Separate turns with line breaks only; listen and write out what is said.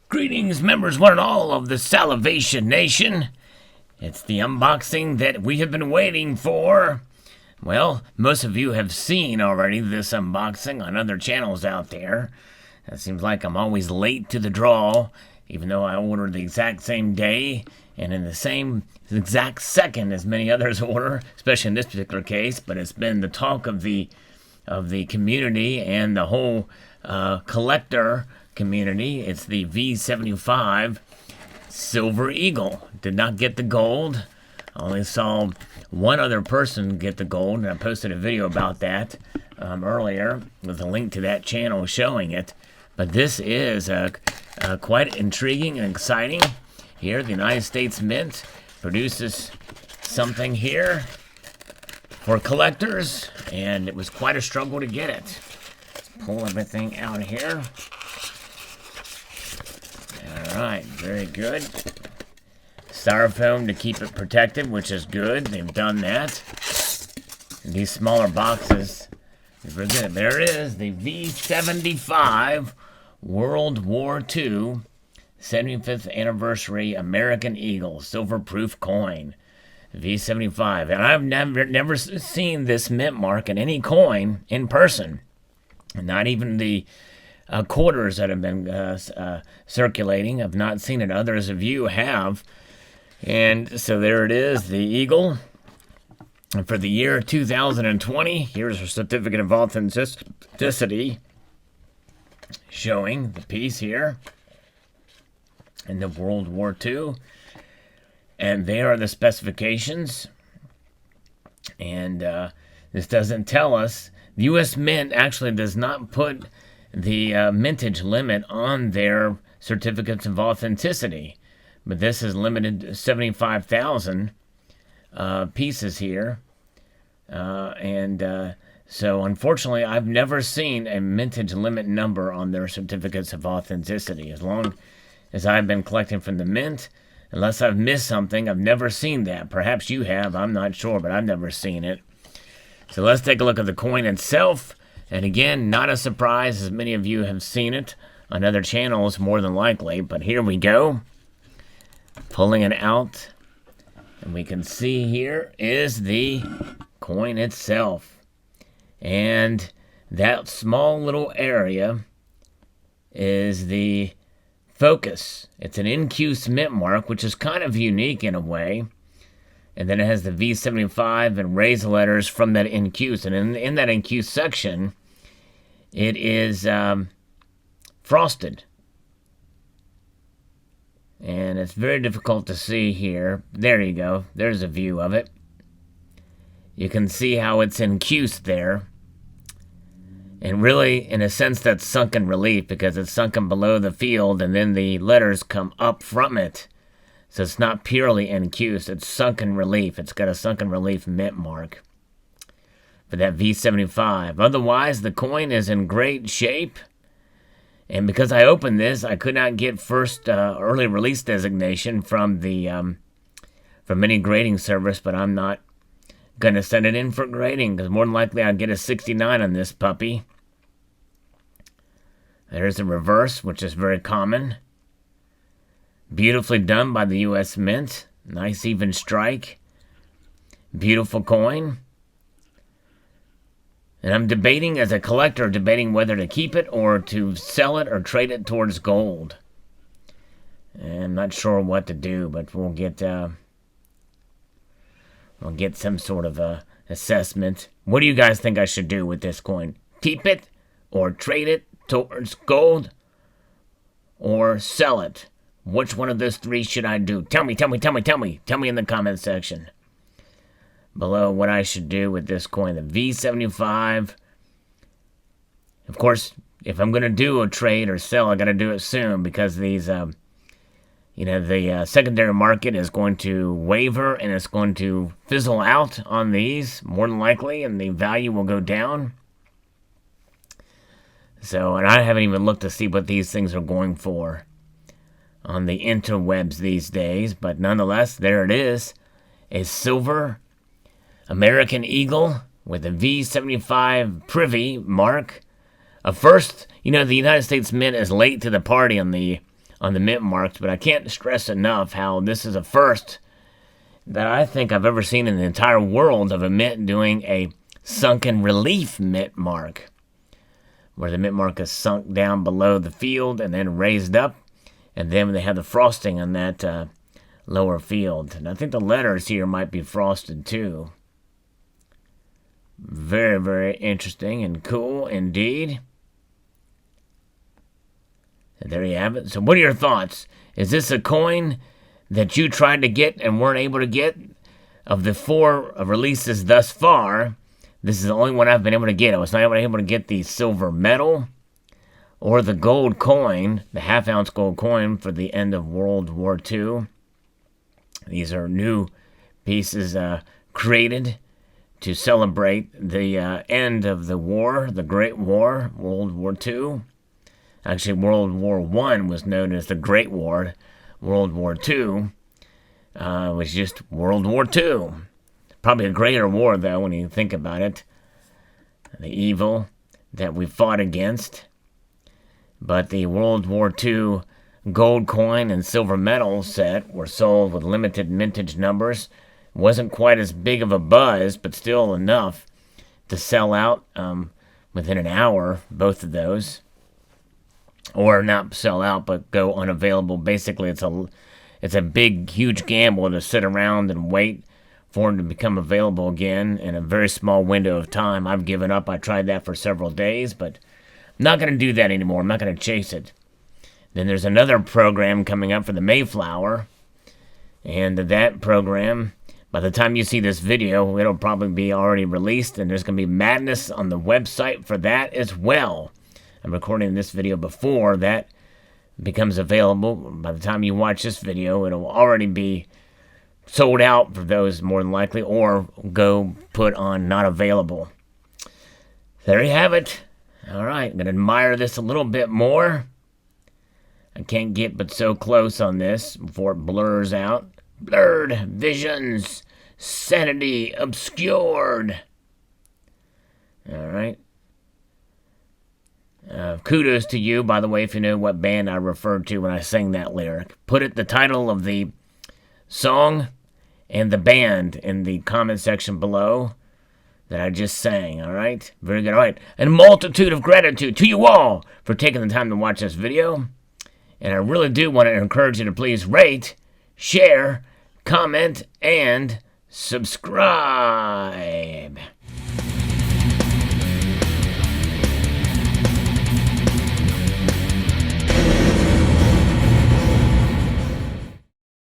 Greetings, members one and all of the Salivation Nation. It's the unboxing that we have been waiting for. Well, most of you have seen already this unboxing on other channels out there. It seems like I'm always late to the draw, even though I order the exact same day and in the same exact second as many others order, especially in this particular case. But it's been the talk of the community and the whole collector community. It's the V75 Silver Eagle. Did not get the gold. I only saw one other person get the gold, and I posted a video about that earlier with a link to that channel showing it. But this is quite intriguing and exciting. Here, the United States Mint produces something here for collectors, and it was quite a struggle to get it. Let's pull everything out here. Alright, very good. Styrofoam to keep it protected, which is good. They've done that. And these smaller boxes, there it is, the V75 World War II 75th Anniversary American Eagle Silver Proof Coin. V75. And I've never seen this mint mark in any coin in person. Not even the quarters that have been circulating. I've not seen it. Others of you have. And so there it is, the Eagle. And for the year 2020, here's a certificate of authenticity showing the piece here in the World War II. And there are the specifications. And this doesn't tell us. The U.S. Mint actually does not put the mintage limit on their certificates of authenticity. But this is limited to 75,000 pieces here. So unfortunately, I've never seen a mintage limit number on their certificates of authenticity. As long as I've been collecting from the mint, unless I've missed something, I've never seen that. Perhaps you have, I'm not sure, but I've never seen it. So let's take a look at the coin itself. And again, not a surprise, as many of you have seen it on other channels, more than likely. But here we go. Pulling it out. And we can see here is the coin itself. And that small little area is the focus. It's an incuse mint mark, which is kind of unique in a way. And then it has the V75 and raised letters from that incuse. And in that incuse section, it is frosted. And it's very difficult to see here. There you go. There's a view of it. You can see how it's incused there. And really, in a sense, that's sunken relief because it's sunken below the field and then the letters come up from it. So it's not purely incused, it's sunken relief. It's got a sunken relief mint mark for that V75. Otherwise, the coin is in great shape. And because I opened this, I could not get first early release designation from the from any grading service, but I'm not going to send it in for grading because more than likely I'll get a 69 on this puppy. There's the reverse, which is very common. Beautifully done by the U.S. Mint. Nice even strike. Beautiful coin. And I'm debating, as a collector, whether to keep it or to sell it or trade it towards gold. And I'm not sure what to do, but we'll get some sort of assessment. What do you guys think I should do with this coin? Keep it or trade it towards gold or sell it? Which one of those three should I do? Tell me in the comment section below what I should do with this coin, the V75. Of course, if I'm going to do a trade or sell, I got to do it soon because these, the secondary market is going to waver and it's going to fizzle out on these more than likely, and the value will go down. So, and I haven't even looked to see what these things are going for on the interwebs these days, but nonetheless, there it is. A silver American Eagle with a V75 privy mark. A first, the United States Mint is late to the party on the mint marks, but I can't stress enough how this is a first that I think I've ever seen in the entire world of a mint doing a sunken relief mint mark, where the mint mark is sunk down below the field and then raised up, and then they have the frosting on that lower field. And I think the letters here might be frosted too. Very, very interesting and cool indeed. And there you have it. So what are your thoughts? Is this a coin that you tried to get and weren't able to get? Of the 4 releases thus far, this is the only one I've been able to get. I was not able to get the silver medal or the gold coin, the half-ounce gold coin for the end of World War II. These are new pieces created to celebrate the end of the war, the Great War, World War II. Actually, World War I was known as the Great War. World War II was just World War II. Probably a greater war, though, when you think about it. The evil that we fought against. But the World War II gold coin and silver medal set were sold with limited mintage numbers. Wasn't quite as big of a buzz, but still enough to sell out within an hour, both of those. Or not sell out, but go unavailable. Basically, it's a big, huge gamble to sit around and wait for them to become available again in a very small window of time. I've given up. I tried that for several days, but I'm not going to do that anymore. I'm not going to chase it. Then there's another program coming up for the Mayflower, and that program, by the time you see this video, it'll probably be already released, and there's going to be madness on the website for that as well. I'm recording this video before that becomes available. By the time you watch this video, it'll already be sold out for those more than likely, or go put on not available. There you have it. All right, I'm going to admire this a little bit more. I can't get but so close on this before it blurs out. Blurred visions, sanity obscured. All right. Kudos to you, by the way, if you know what band I referred to when I sang that lyric. Put it, the title of the song and the band, in the comment section below that I just sang, all right? Very good, all right. And a multitude of gratitude to you all for taking the time to watch this video. And I really do want to encourage you to please rate, share, comment, and subscribe.